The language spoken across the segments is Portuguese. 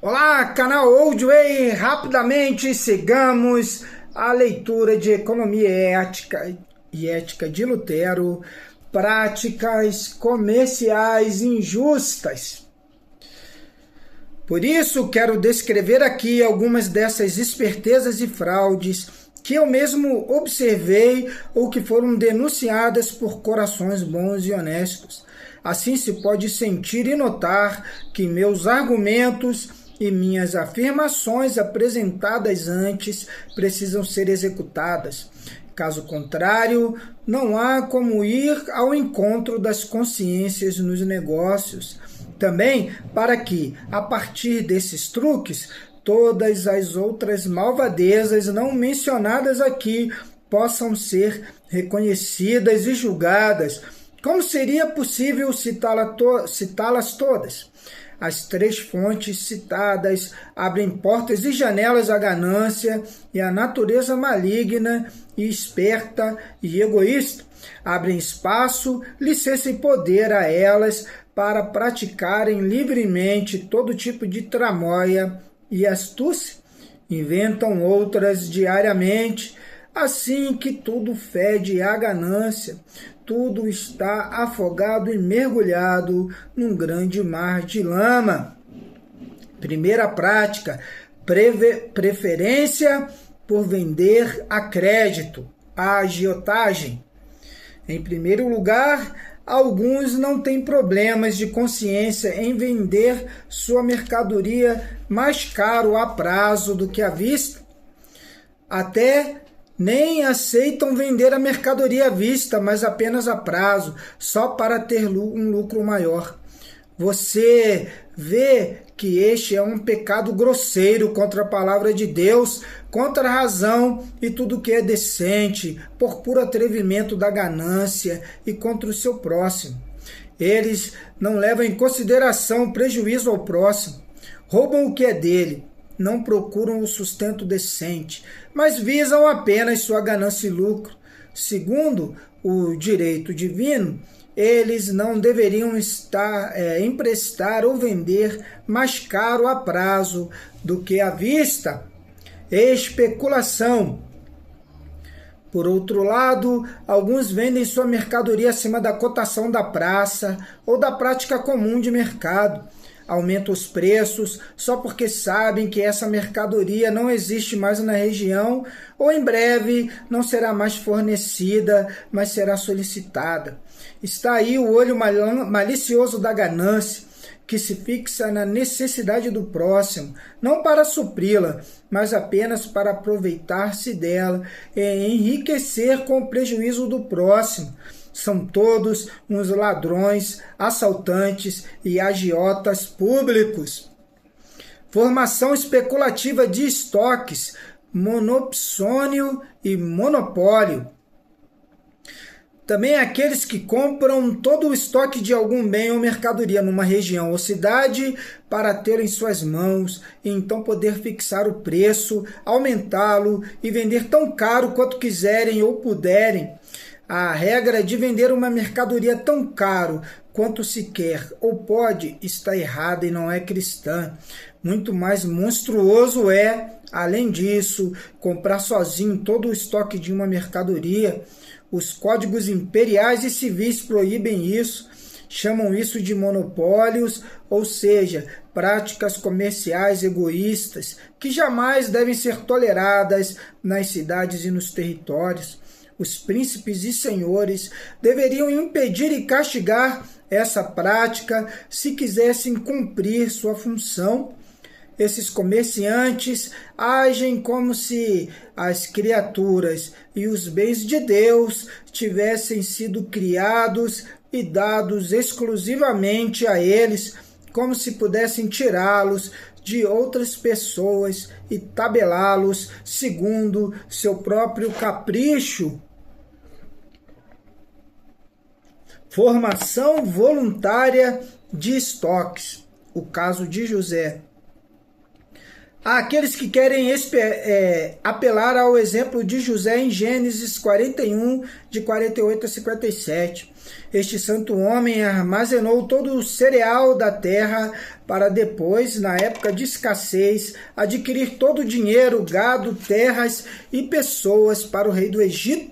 Olá, canal Oldway. Rapidamente sigamos a leitura de Economia e Ética de Lutero, práticas comerciais injustas. Por isso, quero descrever aqui algumas dessas espertezas e fraudes que eu mesmo observei ou que foram denunciadas por corações bons e honestos. Assim se pode sentir e notar que meus argumentos e minhas afirmações apresentadas antes precisam ser executadas. Caso contrário, não há como ir ao encontro das consciências nos negócios. Também para que, a partir desses truques, todas as outras malvadezas não mencionadas aqui possam ser reconhecidas e julgadas. Como seria possível citá-las todas? As três fontes citadas abrem portas e janelas à ganância e à natureza maligna e esperta e egoísta. Abrem espaço, licença e poder a elas para praticarem livremente todo tipo de tramóia e astúcia. Inventam outras diariamente, assim que tudo fede à ganância. Tudo está afogado e mergulhado num grande mar de lama. Primeira prática, preferência por vender a crédito, a agiotagem. Em primeiro lugar, alguns não têm problemas de consciência em vender sua mercadoria mais caro a prazo do que à vista. Até nem aceitam vender a mercadoria à vista, mas apenas a prazo, só para ter um lucro maior. Você vê que este é um pecado grosseiro contra a palavra de Deus, contra a razão e tudo que é decente, por puro atrevimento da ganância e contra o seu próximo. Eles não levam em consideração o prejuízo ao próximo, roubam o que é dele, não procuram o sustento decente, mas visam apenas sua ganância e lucro. Segundo o direito divino, eles não deveriam emprestar ou vender mais caro a prazo do que à vista. Especulação. Por outro lado, alguns vendem sua mercadoria acima da cotação da praça ou da prática comum de mercado. Aumentam os preços só porque sabem que essa mercadoria não existe mais na região ou em breve não será mais fornecida, mas será solicitada. Está aí o olho malicioso da ganância, que se fixa na necessidade do próximo, não para supri-la, mas apenas para aproveitar-se dela e enriquecer com o prejuízo do próximo. São todos uns ladrões, assaltantes e agiotas públicos. Formação especulativa de estoques, monopsônio e monopólio. Também aqueles que compram todo o estoque de algum bem ou mercadoria numa região ou cidade para ter em suas mãos e então poder fixar o preço, aumentá-lo e vender tão caro quanto quiserem ou puderem. A regra de vender uma mercadoria tão caro quanto se quer ou pode está errada e não é cristã. Muito mais monstruoso é, além disso, comprar sozinho todo o estoque de uma mercadoria. Os códigos imperiais e civis proíbem isso, chamam isso de monopólios, ou seja, práticas comerciais egoístas que jamais devem ser toleradas nas cidades e nos territórios. Os príncipes e senhores deveriam impedir e castigar essa prática se quisessem cumprir sua função. Esses comerciantes agem como se as criaturas e os bens de Deus tivessem sido criados e dados exclusivamente a eles, como se pudessem tirá-los de outras pessoas e tabelá-los segundo seu próprio capricho. Formação voluntária de estoques. O caso de José. Há aqueles que querem apelar ao exemplo de José em Gênesis 41, de 48 a 57. Este santo homem armazenou todo o cereal da terra para depois, na época de escassez, adquirir todo o dinheiro, gado, terras e pessoas para o rei do Egito.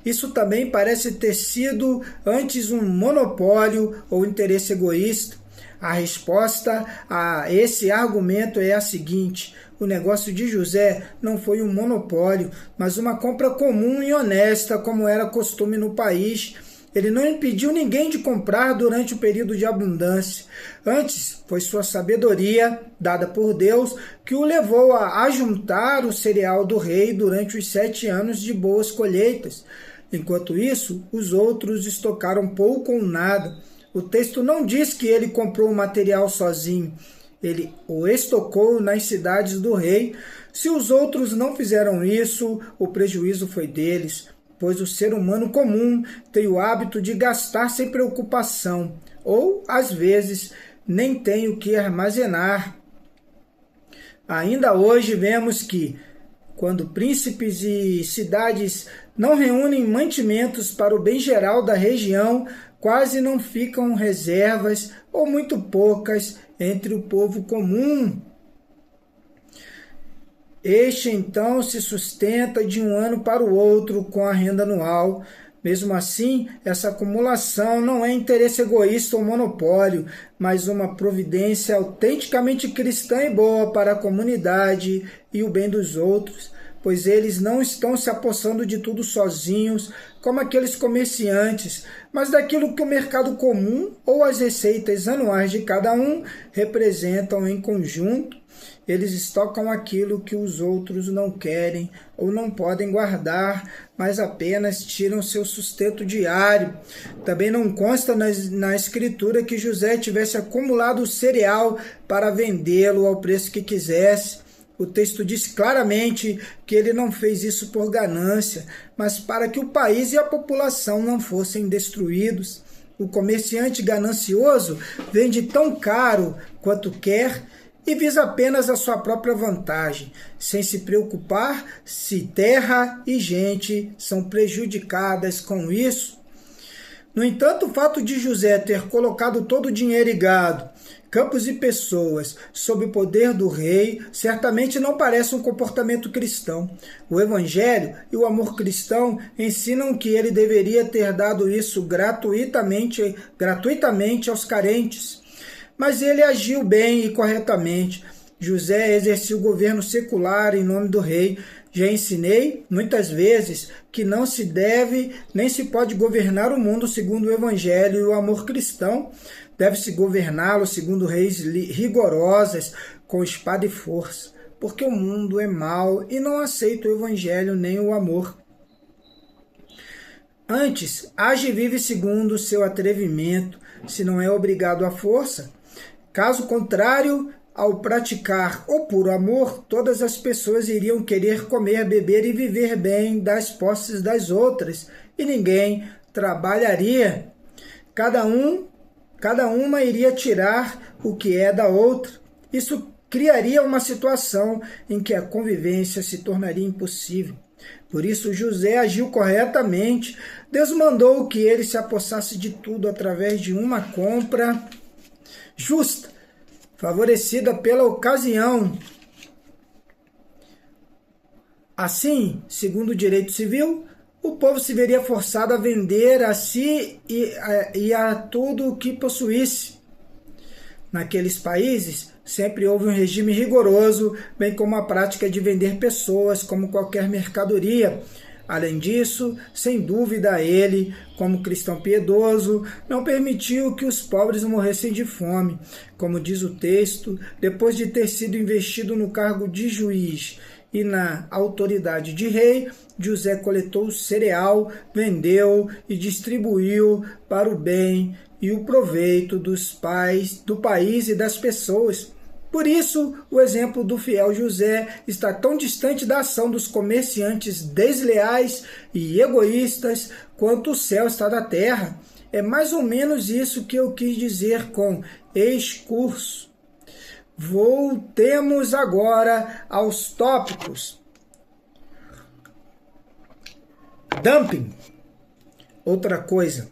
Isso também parece ter sido antes um monopólio ou interesse egoísta. A resposta a esse argumento é a seguinte: o negócio de José não foi um monopólio, mas uma compra comum e honesta, como era costume no país. Ele não impediu ninguém de comprar durante o período de abundância. Antes, foi sua sabedoria, dada por Deus, que o levou a ajuntar o cereal do rei durante os 7 anos de boas colheitas. Enquanto isso, os outros estocaram pouco ou nada. O texto não diz que ele comprou o material sozinho. Ele o estocou nas cidades do rei. Se os outros não fizeram isso, o prejuízo foi deles, pois o ser humano comum tem o hábito de gastar sem preocupação, ou, às vezes, nem tem o que armazenar. Ainda hoje vemos que, quando príncipes e cidades não reúnem mantimentos para o bem geral da região, quase não ficam reservas, ou muito poucas, entre o povo comum. Este, então, se sustenta de um ano para o outro com a renda anual. Mesmo assim, essa acumulação não é interesse egoísta ou monopólio, mas uma providência autenticamente cristã e boa para a comunidade e o bem dos outros, pois eles não estão se apossando de tudo sozinhos, como aqueles comerciantes, mas daquilo que o mercado comum ou as receitas anuais de cada um representam em conjunto. Eles estocam aquilo que os outros não querem ou não podem guardar, mas apenas tiram seu sustento diário. Também não consta na escritura que José tivesse acumulado o cereal para vendê-lo ao preço que quisesse. O texto diz claramente que ele não fez isso por ganância, mas para que o país e a população não fossem destruídos. O comerciante ganancioso vende tão caro quanto quer e visa apenas a sua própria vantagem, sem se preocupar se terra e gente são prejudicadas com isso. No entanto, o fato de José ter colocado todo o dinheiro e gado, campos e pessoas sob o poder do rei certamente não parece um comportamento cristão. O Evangelho e o amor cristão ensinam que ele deveria ter dado isso gratuitamente aos carentes. Mas ele agiu bem e corretamente. José exercia o governo secular em nome do rei. Já ensinei muitas vezes que não se deve nem se pode governar o mundo segundo o Evangelho e o amor cristão. Deve-se governá-lo segundo leis rigorosas, com espada e força, porque o mundo é mau e não aceita o Evangelho nem o amor. Antes, age e vive segundo o seu atrevimento, se não é obrigado à força. Caso contrário, ao praticar o puro amor, todas as pessoas iriam querer comer, beber e viver bem das posses das outras, e ninguém trabalharia. Cada uma iria tirar o que é da outra. Isso criaria uma situação em que a convivência se tornaria impossível. Por isso José agiu corretamente. Deus mandou que ele se apossasse de tudo através de uma compra justa, favorecida pela ocasião. Assim, segundo o direito civil, o povo se veria forçado a vender a si e a tudo o que possuísse. Naqueles países, sempre houve um regime rigoroso, bem como a prática de vender pessoas como qualquer mercadoria. Além disso, sem dúvida, ele, como cristão piedoso, não permitiu que os pobres morressem de fome. Como diz o texto, depois de ter sido investido no cargo de juiz e na autoridade de rei, José coletou o cereal, vendeu e distribuiu para o bem e o proveito do país e das pessoas. Por isso, o exemplo do fiel José está tão distante da ação dos comerciantes desleais e egoístas quanto o céu está da terra. É mais ou menos isso que eu quis dizer com excurso. Voltemos agora aos tópicos. Dumping. Outra coisa.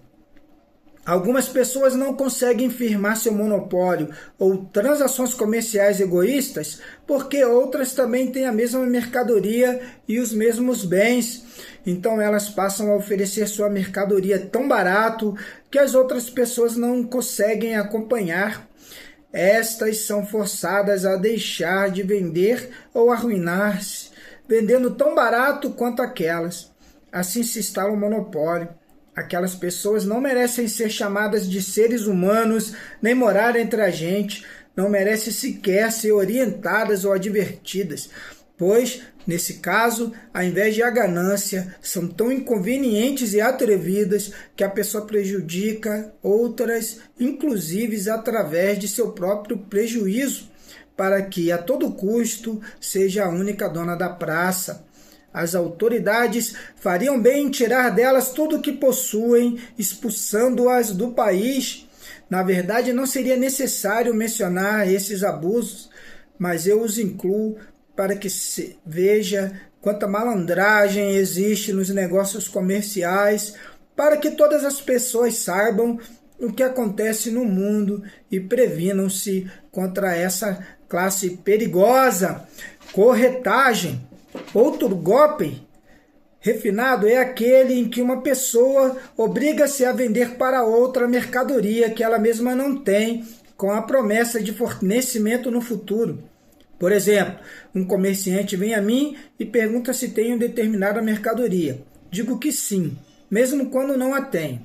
Algumas pessoas não conseguem firmar seu monopólio ou transações comerciais egoístas porque outras também têm a mesma mercadoria e os mesmos bens. Então elas passam a oferecer sua mercadoria tão barato que as outras pessoas não conseguem acompanhar. Estas são forçadas a deixar de vender ou arruinar-se, vendendo tão barato quanto aquelas. Assim se instala um monopólio. Aquelas pessoas não merecem ser chamadas de seres humanos, nem morar entre a gente, não merecem sequer ser orientadas ou advertidas, pois, nesse caso, ao invés de a ganância, são tão inconvenientes e atrevidas que a pessoa prejudica outras, inclusive através de seu próprio prejuízo, para que, a todo custo, seja a única dona da praça. As autoridades fariam bem em tirar delas tudo o que possuem, expulsando-as do país. Na verdade, não seria necessário mencionar esses abusos, mas eu os incluo para que se veja quanta malandragem existe nos negócios comerciais, para que todas as pessoas saibam o que acontece no mundo e previnam-se contra essa classe perigosa. Corretagem. Outro golpe refinado é aquele em que uma pessoa obriga-se a vender para outra mercadoria que ela mesma não tem, com a promessa de fornecimento no futuro. Por exemplo, um comerciante vem a mim e pergunta se tenho determinada mercadoria. Digo que sim, mesmo quando não a tenho.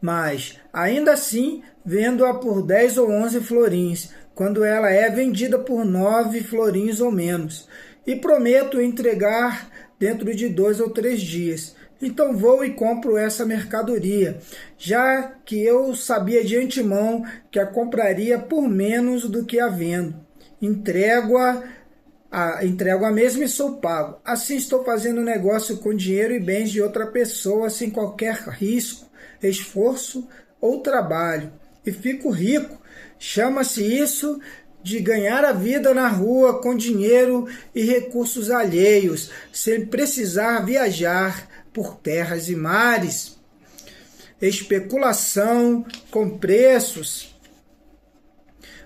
Mas, ainda assim, vendo-a por 10 ou 11 florins, quando ela é vendida por 9 florins ou menos. E prometo entregar dentro de 2 ou 3 dias. Então vou e compro essa mercadoria, já que eu sabia de antemão que a compraria por menos do que a vendo. Entrego a mesma e sou pago. Assim estou fazendo negócio com dinheiro e bens de outra pessoa sem qualquer risco, esforço ou trabalho. E fico rico. Chama-se isso de ganhar a vida na rua com dinheiro e recursos alheios, sem precisar viajar por terras e mares. Especulação com preços.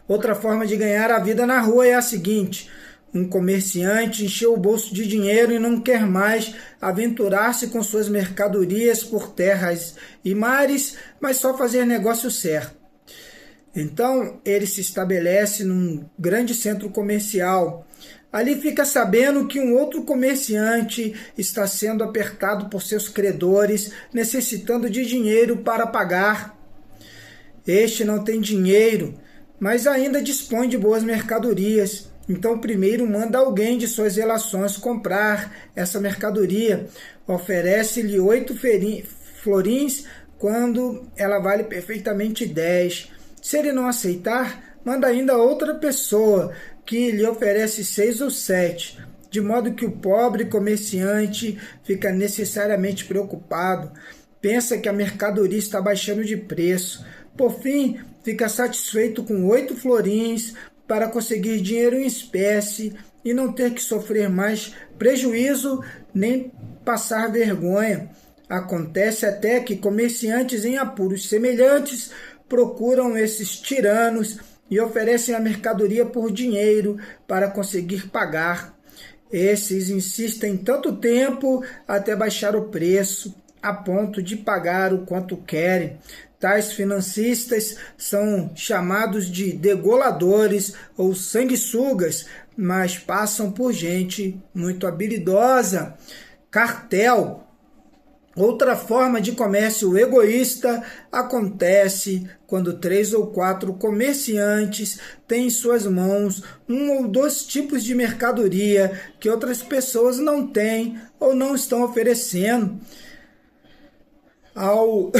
Outra forma de ganhar a vida na rua é a seguinte: um comerciante encheu o bolso de dinheiro e não quer mais aventurar-se com suas mercadorias por terras e mares, mas só fazer negócio certo. Então, ele se estabelece num grande centro comercial. Ali fica sabendo que um outro comerciante está sendo apertado por seus credores, necessitando de dinheiro para pagar. Este não tem dinheiro, mas ainda dispõe de boas mercadorias. Então, primeiro manda alguém de suas relações comprar essa mercadoria. Oferece-lhe 8 florins, quando ela vale perfeitamente 10. Se ele não aceitar, manda ainda outra pessoa, que lhe oferece 6 ou 7, de modo que o pobre comerciante fica necessariamente preocupado, pensa que a mercadoria está baixando de preço. Por fim, fica satisfeito com 8 florins para conseguir dinheiro em espécie e não ter que sofrer mais prejuízo nem passar vergonha. Acontece até que comerciantes em apuros semelhantes procuram esses tiranos e oferecem a mercadoria por dinheiro para conseguir pagar. Esses insistem tanto tempo até baixar o preço, a ponto de pagar o quanto querem. Tais financistas são chamados de degoladores ou sanguessugas, mas passam por gente muito habilidosa. Cartel. Outra forma de comércio egoísta acontece quando 3 ou 4 comerciantes têm em suas mãos 1 ou 2 tipos de mercadoria que outras pessoas não têm ou não estão oferecendo. Ao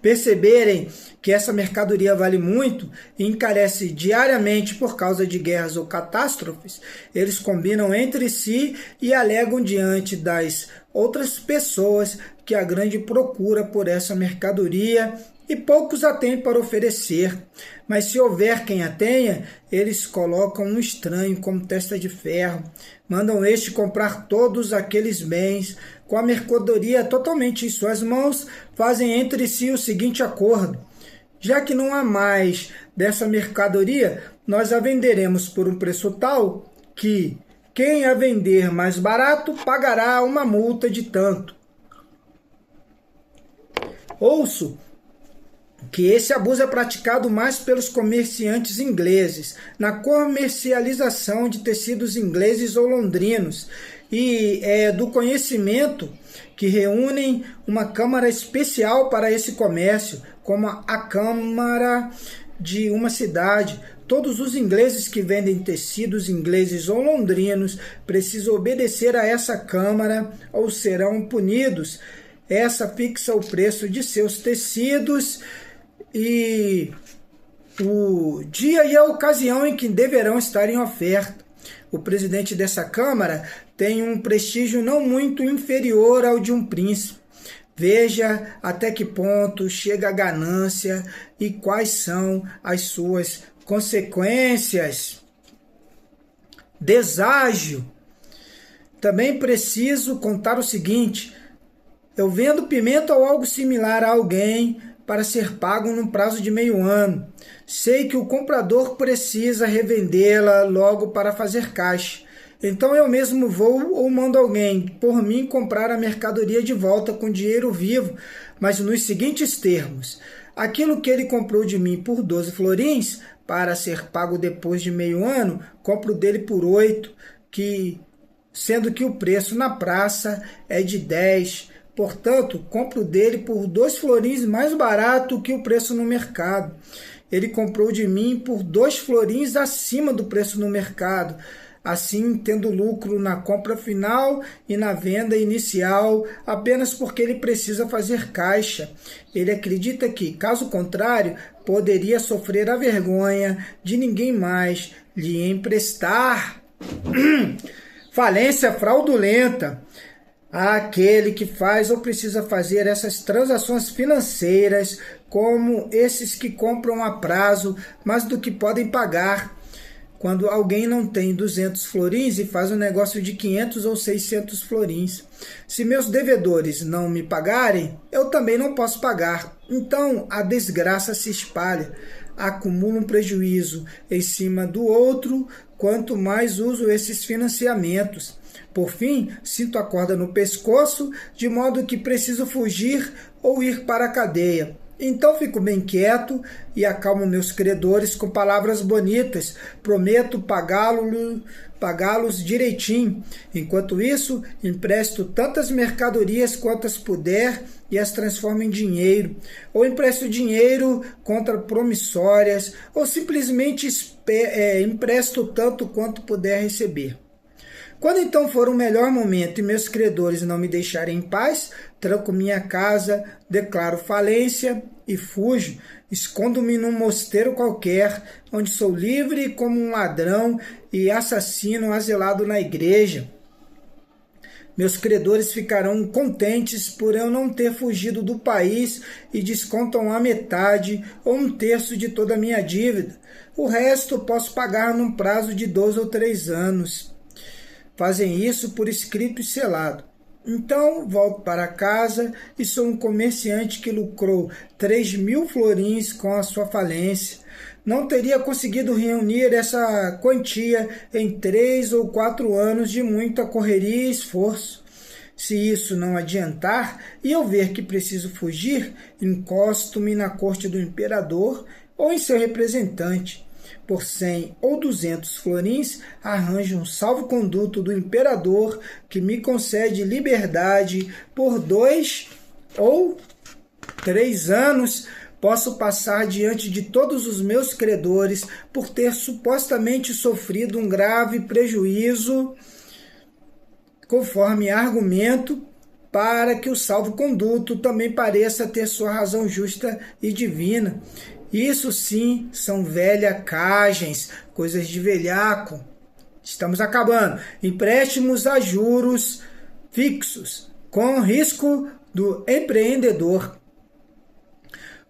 perceberem que essa mercadoria vale muito e encarece diariamente por causa de guerras ou catástrofes, eles combinam entre si e alegam diante das outras pessoas que há grande procura por essa mercadoria e poucos a têm para oferecer. Mas se houver quem a tenha, eles colocam um estranho como testa de ferro, mandam este comprar todos aqueles bens, com a mercadoria totalmente em suas mãos, fazem entre si o seguinte acordo: já que não há mais dessa mercadoria, nós a venderemos por um preço tal que quem a vender mais barato pagará uma multa de tanto. Ouço que esse abuso é praticado mais pelos comerciantes ingleses, na comercialização de tecidos ingleses ou londrinos, e é do conhecimento que reúnem uma câmara especial para esse comércio, como a Câmara de uma cidade. Todos os ingleses que vendem tecidos ingleses ou londrinos precisam obedecer a essa Câmara ou serão punidos. Essa fixa o preço de seus tecidos e o dia e a ocasião em que deverão estar em oferta. O presidente dessa Câmara tem um prestígio não muito inferior ao de um príncipe. Veja até que ponto chega a ganância e quais são as suas consequências. Deságio. Também preciso contar o seguinte: eu vendo pimenta ou algo similar a alguém para ser pago num prazo de meio ano. Sei que o comprador precisa revendê-la logo para fazer caixa. Então eu mesmo vou ou mando alguém por mim comprar a mercadoria de volta com dinheiro vivo, mas nos seguintes termos: aquilo que ele comprou de mim por 12 florins, para ser pago depois de meio ano, compro dele por 8, sendo que o preço na praça é de 10. Portanto, compro dele por 2 florins mais barato que o preço no mercado. Ele comprou de mim por 2 florins acima do preço no mercado, assim tendo lucro na compra final e na venda inicial, apenas porque ele precisa fazer caixa. Ele acredita que, caso contrário, poderia sofrer a vergonha de ninguém mais lhe emprestar. Falência fraudulenta. Aquele que faz ou precisa fazer essas transações financeiras, como esses que compram a prazo mais do que podem pagar. Quando alguém não tem 200 florins e faz um negócio de 500 ou 600 florins. Se meus devedores não me pagarem, eu também não posso pagar. Então a desgraça se espalha. Acumulo um prejuízo em cima do outro, quanto mais uso esses financiamentos. Por fim, sinto a corda no pescoço, de modo que preciso fugir ou ir para a cadeia. Então fico bem quieto e acalmo meus credores com palavras bonitas. Prometo pagá-los direitinho. Enquanto isso, empresto tantas mercadorias quantas puder e as transformo em dinheiro. Ou empresto dinheiro contra promissórias, ou simplesmente empresto tanto quanto puder receber. Quando então for um melhor momento e meus credores não me deixarem em paz, tranco minha casa, declaro falência e fujo. Escondo-me num mosteiro qualquer, onde sou livre como um ladrão e assassino azelado na igreja. Meus credores ficarão contentes por eu não ter fugido do país e descontam a metade ou 1/3 de toda a minha dívida. O resto posso pagar num prazo de 2 ou 3 anos. Fazem isso por escrito e selado. Então volto para casa e sou um comerciante que lucrou 3.000 florins com a sua falência. Não teria conseguido reunir essa quantia em 3 ou 4 anos de muita correria e esforço. Se isso não adiantar e eu ver que preciso fugir, encosto-me na corte do imperador ou em seu representante. Por 100 ou 200 florins, arranjo um salvo-conduto do imperador que me concede liberdade por 2 ou 3 anos. Posso passar diante de todos os meus credores por ter supostamente sofrido um grave prejuízo, conforme argumento, para que o salvo-conduto também pareça ter sua razão justa e divina. Isso sim são velhacagens, coisas de velhaco. Estamos acabando. Empréstimos a juros fixos, com risco do empreendedor.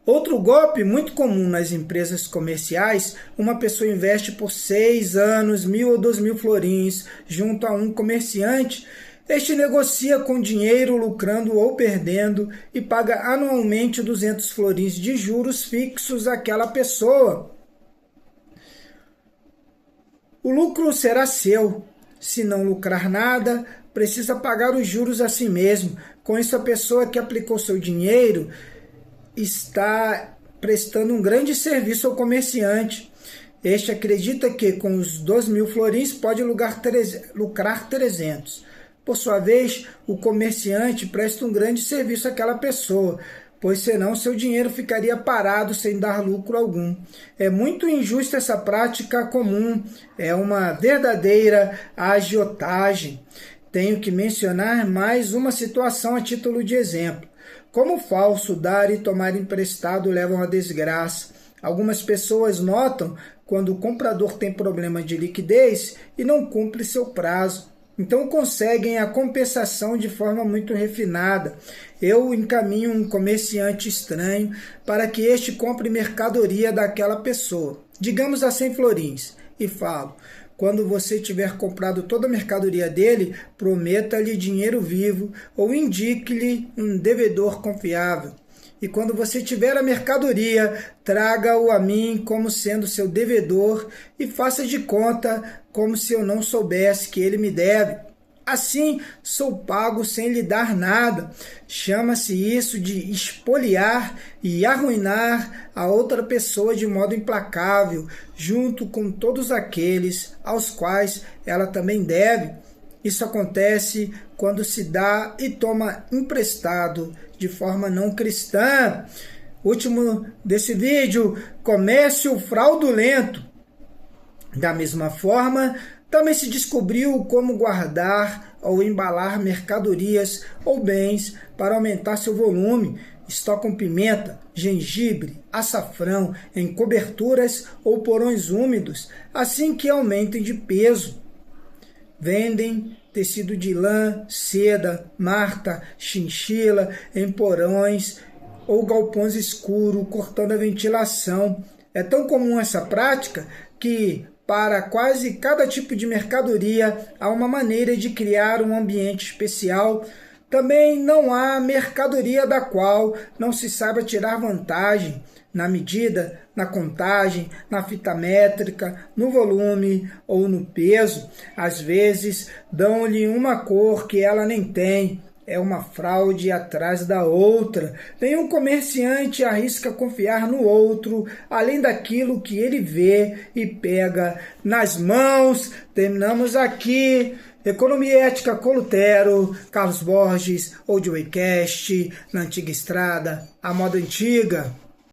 Outro golpe muito comum nas empresas comerciais, uma pessoa investe por 6 anos 1.000 ou 2.000 florins junto a um comerciante. Este negocia com dinheiro, lucrando ou perdendo, e paga anualmente 200 florins de juros fixos àquela pessoa. O lucro será seu. Se não lucrar nada, precisa pagar os juros a si mesmo. Com isso, a pessoa que aplicou seu dinheiro está prestando um grande serviço ao comerciante. Este acredita que com os 2.000 florins pode lucrar 300. Por sua vez, o comerciante presta um grande serviço àquela pessoa, pois senão seu dinheiro ficaria parado sem dar lucro algum. É muito injusta essa prática comum, é uma verdadeira agiotagem. Tenho que mencionar mais uma situação a título de exemplo. Como falso, dar e tomar emprestado levam à desgraça. Algumas pessoas notam quando o comprador tem problema de liquidez e não cumpre seu prazo. Então conseguem a compensação de forma muito refinada. Eu encaminho um comerciante estranho para que este compre mercadoria daquela pessoa, digamos a 100 florins, e falo: quando você tiver comprado toda a mercadoria dele, prometa-lhe dinheiro vivo ou indique-lhe um devedor confiável. E quando você tiver a mercadoria, traga-o a mim como sendo seu devedor e faça de conta como se eu não soubesse que ele me deve. Assim, sou pago sem lhe dar nada. Chama-se isso de espoliar e arruinar a outra pessoa de modo implacável, junto com todos aqueles aos quais ela também deve. Isso acontece quando se dá e toma emprestado de forma não cristã. Último desse vídeo, comércio fraudulento. Da mesma forma, também se descobriu como guardar ou embalar mercadorias ou bens para aumentar seu volume. Estocam pimenta, gengibre, açafrão em coberturas ou porões úmidos, assim que aumentem de peso. Vendem tecido de lã, seda, marta, chinchila em porões ou galpões escuros, cortando a ventilação. É tão comum essa prática que, para quase cada tipo de mercadoria, há uma maneira de criar um ambiente especial. Também não há mercadoria da qual não se saiba tirar vantagem na medida, na contagem, na fita métrica, no volume ou no peso. Às vezes, dão-lhe uma cor que ela nem tem. É uma fraude atrás da outra. Nenhum comerciante arrisca confiar no outro, além daquilo que ele vê e pega nas mãos. Terminamos aqui. Economia e Ética com Lutero, Carlos Borges, Audiocast, na antiga estrada, a moda antiga.